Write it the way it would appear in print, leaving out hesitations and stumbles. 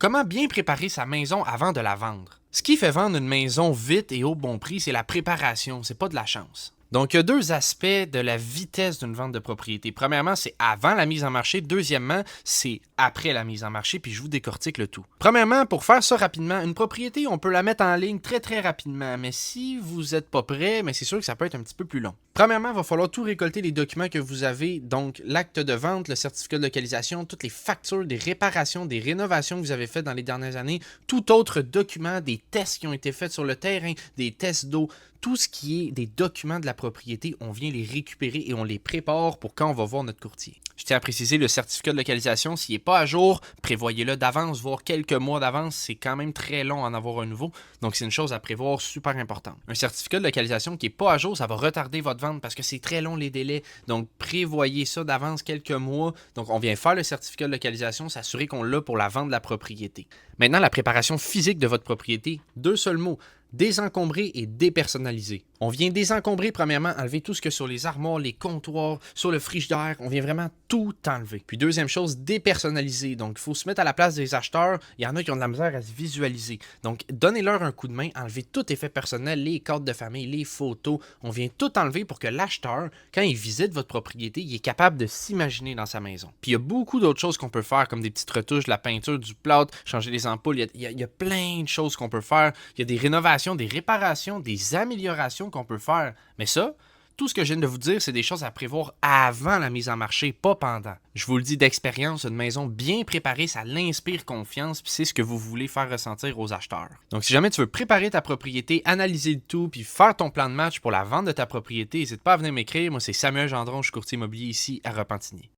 Comment bien préparer sa maison avant de la vendre? Ce qui fait vendre une maison vite et au bon prix, c'est la préparation, c'est pas de la chance. Donc, il y a deux aspects de la vitesse d'une vente de propriété. Premièrement, c'est avant la mise en marché. Deuxièmement, c'est après la mise en marché, puis je vous décortique le tout. Premièrement, pour faire ça rapidement, une propriété, on peut la mettre en ligne très très rapidement, mais si vous n'êtes pas prêt, mais c'est sûr que ça peut être un petit peu plus long. Premièrement, il va falloir tout récolter les documents que vous avez, donc l'acte de vente, le certificat de localisation, toutes les factures, des réparations, des rénovations que vous avez faites dans les dernières années, tout autre document, des tests qui ont été faits sur le terrain, des tests d'eau, tout ce qui est des documents de la propriété, on vient les récupérer et on les prépare pour quand on va voir notre courtier. Je tiens à préciser, le certificat de localisation, s'il n'est pas à jour, prévoyez-le d'avance, voire quelques mois d'avance, c'est quand même très long en avoir un nouveau, donc c'est une chose à prévoir super importante. Un certificat de localisation qui n'est pas à jour, ça va retarder votre vente parce que c'est très long les délais, donc prévoyez ça d'avance quelques mois. Donc on vient faire le certificat de localisation, s'assurer qu'on l'a pour la vente de la propriété. Maintenant, la préparation physique de votre propriété, deux seuls mots. Désencombrer et dépersonnaliser. On vient désencombrer, premièrement, enlever tout ce que sur les armoires, les comptoirs, sur le frigidaire. On vient vraiment tout enlever. Puis deuxième chose, dépersonnaliser. Donc, il faut se mettre à la place des acheteurs. Il y en a qui ont de la misère à se visualiser. Donc, donnez-leur un coup de main, enlevez tout effet personnel, les cartes de famille, les photos. On vient tout enlever pour que l'acheteur, quand il visite votre propriété, il est capable de s'imaginer dans sa maison. Puis il y a beaucoup d'autres choses qu'on peut faire, comme des petites retouches, la peinture, du plâtre, changer les ampoules. Il y a plein de choses qu'on peut faire. Il y a des rénovations, des réparations, des améliorations qu'on peut faire. Mais ça, tout ce que je viens de vous dire, c'est des choses à prévoir avant la mise en marché, pas pendant. Je vous le dis d'expérience, une maison bien préparée, ça l'inspire confiance, puis c'est ce que vous voulez faire ressentir aux acheteurs. Donc si jamais tu veux préparer ta propriété, analyser le tout, puis faire ton plan de match pour la vente de ta propriété, n'hésite pas à venir m'écrire. Moi, c'est Samuel Gendron, je suis courtier immobilier ici à Repentigny.